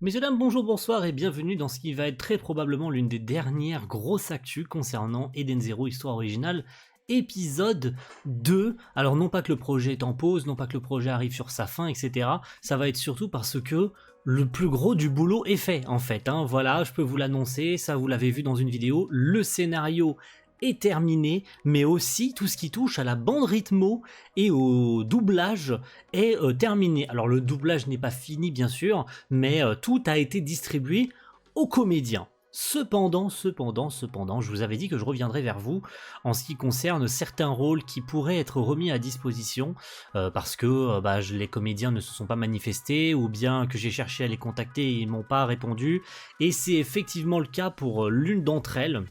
Messieurs, dames, bonjour, bonsoir et bienvenue dans ce qui va être très probablement l'une des dernières grosses actus concernant Eden Zero Histoire Originale, épisode 2. Alors non pas que le projet est en pause, non pas que le projet arrive sur sa fin, etc. Ça va être surtout parce que le plus gros du boulot est fait en fait. Voilà, je peux vous l'annoncer, ça vous l'avez vu dans une vidéo, le scénario est terminé, mais aussi tout ce qui touche à la bande rythmo et au doublage est terminé. Alors le doublage n'est pas fini bien sûr, mais tout a été distribué aux comédiens. Cependant, je vous avais dit que je reviendrai vers vous en ce qui concerne certains rôles qui pourraient être remis à disposition parce que les comédiens ne se sont pas manifestés ou bien que j'ai cherché à les contacter et ils m'ont pas répondu. Et c'est effectivement le cas pour l'une d'entre elles.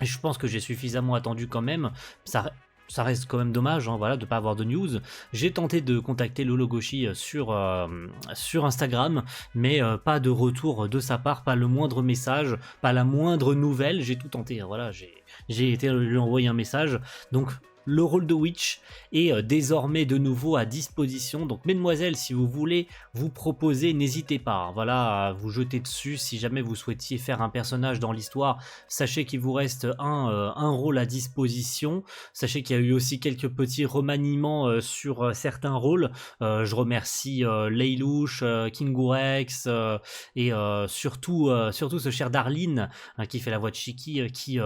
Et je pense que j'ai suffisamment attendu quand même. Ça reste quand même dommage voilà, de ne pas avoir de news. J'ai tenté de contacter Lolo Goshi sur Instagram, mais pas de retour de sa part, pas le moindre message, pas la moindre nouvelle. J'ai tout tenté, voilà, j'ai été lui envoyer un message. Donc le rôle de Witch est désormais de nouveau à disposition. Donc mesdemoiselles, si vous voulez vous proposer, n'hésitez pas voilà, à vous jeter dessus. Si jamais vous souhaitiez faire un personnage dans l'histoire, sachez qu'il vous reste un rôle à disposition. Sachez qu'il y a eu aussi quelques petits remaniements sur certains rôles. Je remercie Leilouch, Kingurex et surtout ce cher Darlene qui fait la voix de Shiki qui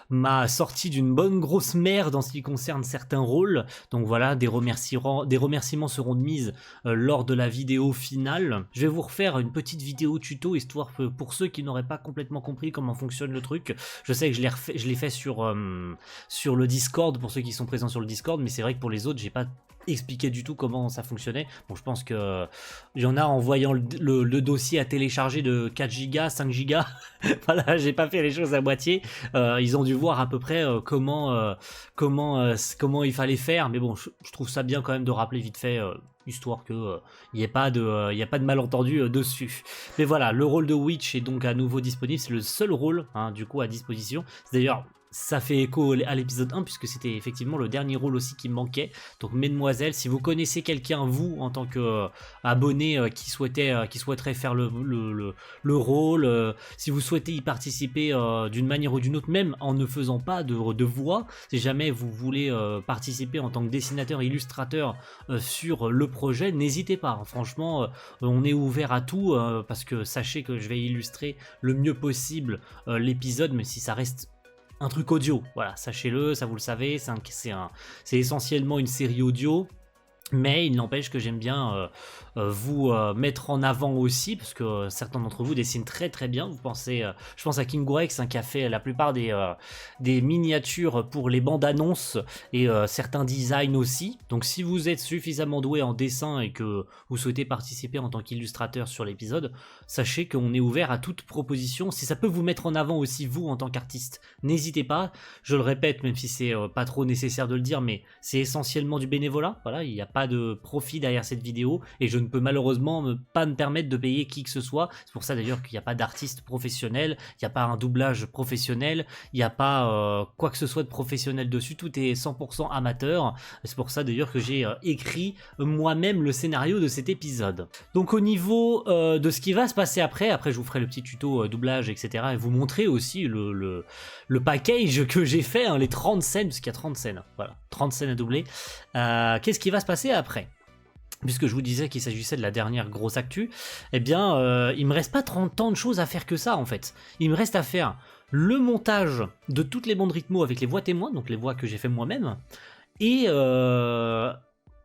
m'a sorti d'une bonne grosse merde en ce qui concerne certains rôles. Donc voilà, des remerciements seront de mise lors de la vidéo finale. Je vais vous refaire une petite vidéo tuto histoire que pour ceux qui n'auraient pas complètement compris comment fonctionne le truc. Je sais que je l'ai fait sur le Discord pour ceux qui sont présents sur le Discord, mais c'est vrai que pour les autres, j'ai pas expliqué du tout comment ça fonctionnait. Bon, je pense que il y en a en voyant le dossier à télécharger de 4 Go, 5 Go. Voilà, j'ai pas fait les choses à moitié. Ils ont dû voir à peu près comment il fallait faire, mais bon, je trouve ça bien quand même de rappeler vite fait. Histoire que il n'y ait pas de malentendu dessus. Mais voilà, le rôle de Witch est donc à nouveau disponible, c'est le seul rôle du coup à disposition. C'est d'ailleurs, ça fait écho à l'épisode 1 puisque c'était effectivement le dernier rôle aussi qui me manquait. Donc mesdemoiselles, si vous connaissez quelqu'un, vous en tant que abonné qui souhaiterait faire le rôle, si vous souhaitez y participer d'une manière ou d'une autre, même en ne faisant pas de voix, si jamais vous voulez participer en tant que dessinateur illustrateur sur le projet, n'hésitez pas, franchement on est ouvert à tout parce que sachez que je vais illustrer le mieux possible l'épisode, même si ça reste un truc audio, voilà, sachez-le, ça vous le savez, c'est essentiellement une série audio. Mais il n'empêche que j'aime bien vous mettre en avant aussi, parce que certains d'entre vous dessinent très très bien. Je pense à Kingurex qui a fait la plupart des miniatures pour les bandes annonces et certains designs aussi. Donc si vous êtes suffisamment doué en dessin et que vous souhaitez participer en tant qu'illustrateur sur l'épisode, sachez qu'on est ouvert à toute proposition. Si ça peut vous mettre en avant aussi vous en tant qu'artiste, n'hésitez pas. Je le répète, même si c'est pas trop nécessaire de le dire, mais c'est essentiellement du bénévolat. Voilà, il n'y a pas de profit derrière cette vidéo et je ne peux malheureusement pas me permettre de payer qui que ce soit. C'est pour ça d'ailleurs qu'il n'y a pas d'artiste professionnel, il n'y a pas un doublage professionnel, il n'y a pas quoi que ce soit de professionnel dessus, tout est 100% amateur. C'est pour ça d'ailleurs que j'ai écrit moi-même le scénario de cet épisode. Donc au niveau de ce qui va se passer après je vous ferai le petit tuto doublage, etc. et vous montrer aussi le package que j'ai fait, les 30 scènes, parce qu'il y a 30 scènes, voilà, 30 scènes à doubler. Qu'est-ce qui va se passer après ? Puisque je vous disais qu'il s'agissait de la dernière grosse actu, eh bien, il me reste pas tant de choses à faire que ça en fait. Il me reste à faire le montage de toutes les bandes rythmo avec les voix témoins, donc les voix que j'ai fait moi-même, et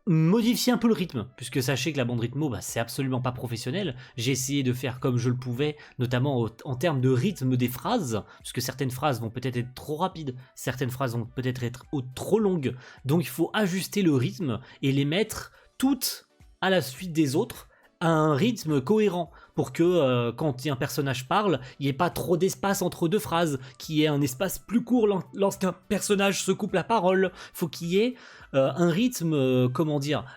modifier un peu le rythme, puisque sachez que la bande rythmo, c'est absolument pas professionnel. J'ai essayé de faire comme je le pouvais, notamment en termes de rythme des phrases, puisque certaines phrases vont peut-être être trop rapides, certaines phrases vont peut-être être trop longues, donc il faut ajuster le rythme et les mettre toutes à la suite des autres à un rythme cohérent pour que quand un personnage parle, il n'y ait pas trop d'espace entre deux phrases, qu'il y ait un espace plus court lorsqu'un personnage se coupe la parole. Il faut qu'il y ait un rythme,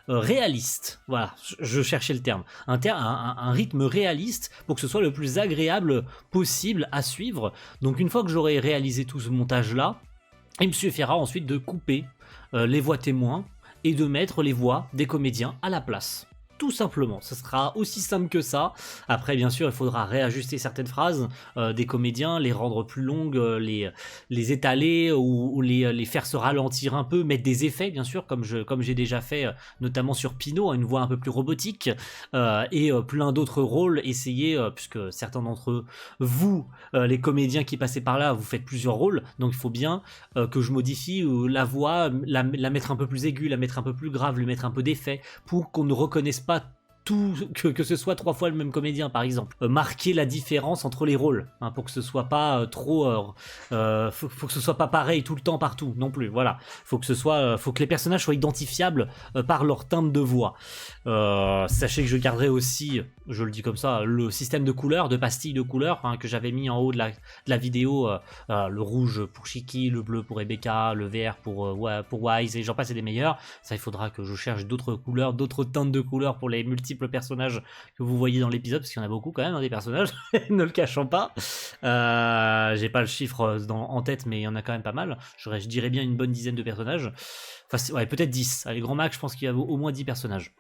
réaliste. Voilà, je cherchais le terme. Un rythme réaliste pour que ce soit le plus agréable possible à suivre. Donc une fois que j'aurai réalisé tout ce montage-là, il me suffira ensuite de couper les voix témoins et de mettre les voix des comédiens à la place. Tout simplement, ce sera aussi simple que ça. Après, bien sûr, il faudra réajuster certaines phrases des comédiens, les rendre plus longues, les étaler ou les faire se ralentir un peu, mettre des effets, bien sûr, comme j'ai déjà fait, notamment sur Pinot, une voix un peu plus robotique, et plein d'autres rôles, essayer, puisque certains d'entre vous, les comédiens qui passaient par là, vous faites plusieurs rôles, donc il faut bien que je modifie la voix, la mettre un peu plus aiguë, la mettre un peu plus grave, lui mettre un peu d'effet, pour qu'on ne reconnaisse pas tout, que ce soit 3 fois le même comédien par exemple. Marquer la différence entre les rôles, hein, pour que ce soit pas faut que ce soit pas pareil tout le temps partout non plus, voilà. Faut que les personnages soient identifiables par leur timbre de voix. Sachez que je garderai aussi, je le dis comme ça, le système de couleurs, de pastilles de couleurs, hein, que j'avais mis en haut de la vidéo, le rouge pour Shiki, le bleu pour Rebecca, le vert pour Wise, et j'en passe et des meilleurs. Ça, il faudra que je cherche d'autres couleurs, d'autres teintes de couleurs pour les multiples personnages que vous voyez dans l'épisode, parce qu'il y en a beaucoup quand même, hein, des personnages, ne le cachons pas. J'ai pas le chiffre en tête, mais il y en a quand même pas mal. Je dirais bien une bonne dizaine de personnages. Enfin, ouais, peut-être 10. Allez, grand max, je pense qu'il y a au moins 10 personnages.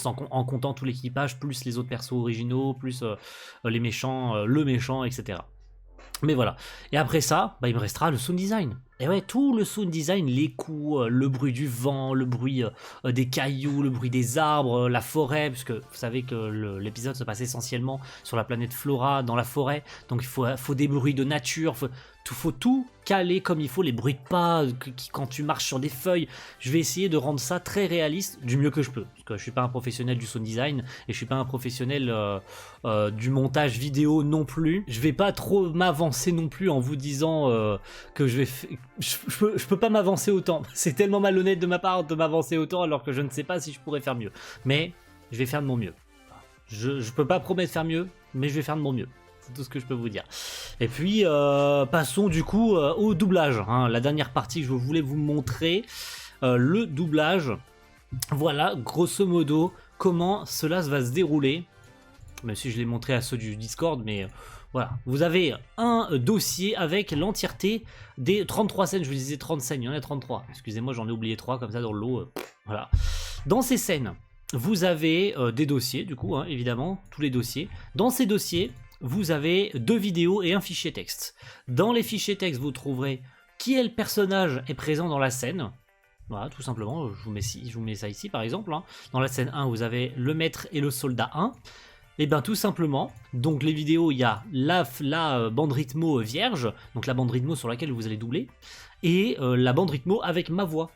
En comptant tout l'équipage, plus les autres persos originaux, plus les méchants, le méchant, etc. Mais voilà. Et après ça, il me restera le sound design. Et ouais, tout le sound design, les coups, le bruit du vent, le bruit des cailloux, le bruit des arbres, la forêt, parce que vous savez que l'épisode se passe essentiellement sur la planète Flora, dans la forêt, donc il faut des bruits de nature, faut tout caler comme il faut, les bruits de pas, quand tu marches sur des feuilles. Je vais essayer de rendre ça très réaliste du mieux que je peux, parce que je suis pas un professionnel du sound design, et je suis pas un professionnel du montage vidéo non plus. Je vais pas trop m'avancer non plus en vous disant que je peux pas m'avancer autant. C'est tellement malhonnête de ma part de m'avancer autant alors que je ne sais pas si je pourrais faire mieux. Mais je vais faire de mon mieux. Je peux pas promettre faire mieux, mais je vais faire de mon mieux. C'est tout ce que je peux vous dire. Et puis, passons du coup au doublage. Hein. La dernière partie que je voulais vous montrer, le doublage. Voilà, grosso modo, comment cela va se dérouler. Même si je l'ai montré à ceux du Discord, mais voilà. Vous avez un dossier avec l'entièreté des 33 scènes. Je vous disais 30 scènes, il y en a 33. Excusez-moi, j'en ai oublié 3 comme ça dans le lot. Voilà. Dans ces scènes, vous avez des dossiers, du coup, hein, évidemment, tous les dossiers. Dans ces dossiers, vous avez 2 vidéos et un fichier texte. Dans les fichiers texte, vous trouverez qui est le personnage est présent dans la scène. Voilà, tout simplement, je vous mets ça ici par exemple. Hein. Dans la scène 1, vous avez le maître et le soldat 1. Et bien tout simplement, donc les vidéos, il y a la bande rythmo vierge, donc la bande rythmo sur laquelle vous allez doubler, et la bande rythmo avec ma voix.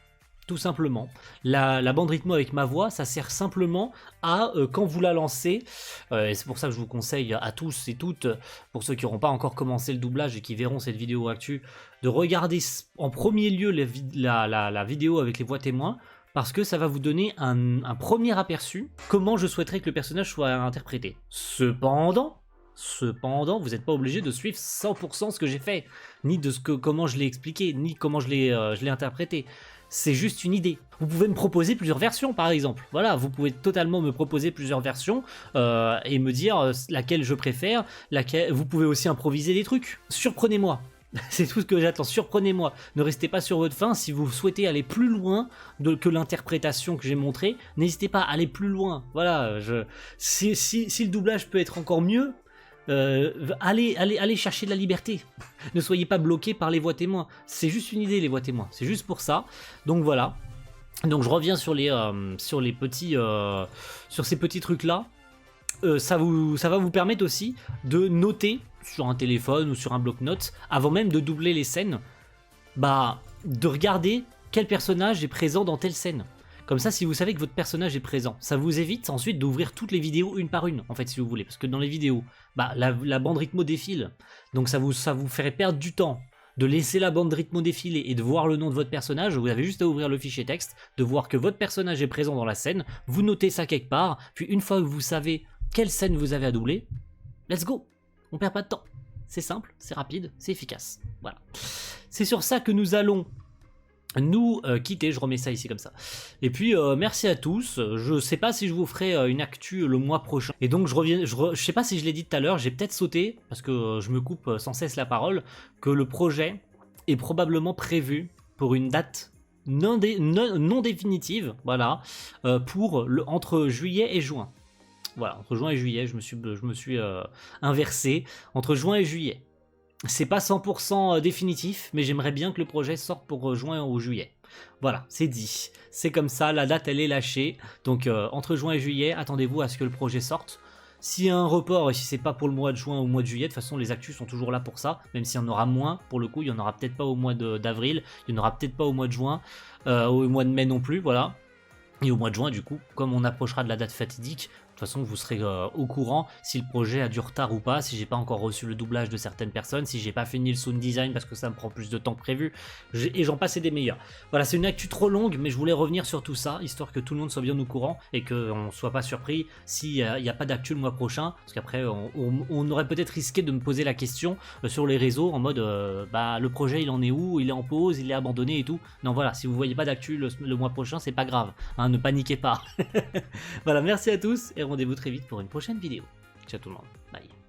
Tout simplement. La bande rythmo avec ma voix, ça sert simplement à, quand vous la lancez, et c'est pour ça que je vous conseille à tous et toutes, pour ceux qui n'auront pas encore commencé le doublage et qui verront cette vidéo actu, de regarder en premier lieu la vidéo avec les voix témoins, parce que ça va vous donner un premier aperçu comment je souhaiterais que le personnage soit interprété. Cependant, vous n'êtes pas obligé de suivre 100% ce que j'ai fait, ni de comment je l'ai expliqué, ni comment je l'ai interprété. C'est juste une idée. Vous pouvez me proposer plusieurs versions, par exemple. Voilà, vous pouvez totalement me proposer plusieurs versions et me dire laquelle je préfère. Vous pouvez aussi improviser des trucs. Surprenez-moi. C'est tout ce que j'attends. Surprenez-moi. Ne restez pas sur votre faim. Si vous souhaitez aller plus loin que l'interprétation que j'ai montrée, n'hésitez pas à aller plus loin. Voilà. Si le doublage peut être encore mieux, allez chercher de la liberté. Ne soyez pas bloqué par les voix témoins. C'est juste une idée, les voix témoins. C'est juste pour ça. Donc voilà. Donc je reviens sur ces petits trucs là. Ça va vous permettre aussi de noter sur un téléphone ou sur un bloc-notes avant même de doubler les scènes. De regarder quel personnage est présent dans telle scène. Comme ça, si vous savez que votre personnage est présent, ça vous évite ensuite d'ouvrir toutes les vidéos une par une, en fait, si vous voulez. Parce que dans les vidéos, la bande rythmo défile. Donc ça vous ferait perdre du temps de laisser la bande rythmo défiler et de voir le nom de votre personnage. Vous avez juste à ouvrir le fichier texte, de voir que votre personnage est présent dans la scène, vous notez ça quelque part, puis une fois que vous savez quelle scène vous avez à doubler, let's go. On perd pas de temps. C'est simple, c'est rapide, c'est efficace. Voilà. C'est sur ça que nous allons nous quitter. Je remets ça ici comme ça. Et puis merci à tous. Je sais pas si je vous ferai une actu le mois prochain. Et donc je sais pas si je l'ai dit tout à l'heure, j'ai peut-être sauté, parce que je me coupe sans cesse la parole, que le projet est probablement prévu pour une date non définitive, voilà, pour entre juillet et juin. Voilà, entre juin et juillet, je me suis inversé, entre juin et juillet. C'est pas 100% définitif, mais j'aimerais bien que le projet sorte pour juin ou juillet. Voilà, c'est dit. C'est comme ça, la date elle est lâchée. Donc entre juin et juillet, attendez-vous à ce que le projet sorte. S'il y a un report et si c'est pas pour le mois de juin ou le mois de juillet, de toute façon les actus sont toujours là pour ça, même s'il y en aura moins, pour le coup, il y en aura peut-être pas au mois d'avril, il y en aura peut-être pas au mois de juin, au mois de mai non plus, voilà. Et au mois de juin, du coup, comme on approchera de la date fatidique, de toute façon, vous serez au courant si le projet a du retard ou pas, si j'ai pas encore reçu le doublage de certaines personnes, si j'ai pas fini le sound design parce que ça me prend plus de temps que prévu, et j'en passe des meilleurs. Voilà, c'est une actu trop longue, mais je voulais revenir sur tout ça, histoire que tout le monde soit bien au courant et qu'on soit pas surpris s'il n'y a pas d'actu le mois prochain, parce qu'après, on aurait peut-être risqué de me poser la question sur les réseaux en mode bah le projet il en est où, il est en pause, il est abandonné et tout. Non, voilà, si vous voyez pas d'actu le mois prochain, c'est pas grave, hein, ne paniquez pas. Voilà, merci à tous et rendez-vous très vite pour une prochaine vidéo. Ciao tout le monde, bye.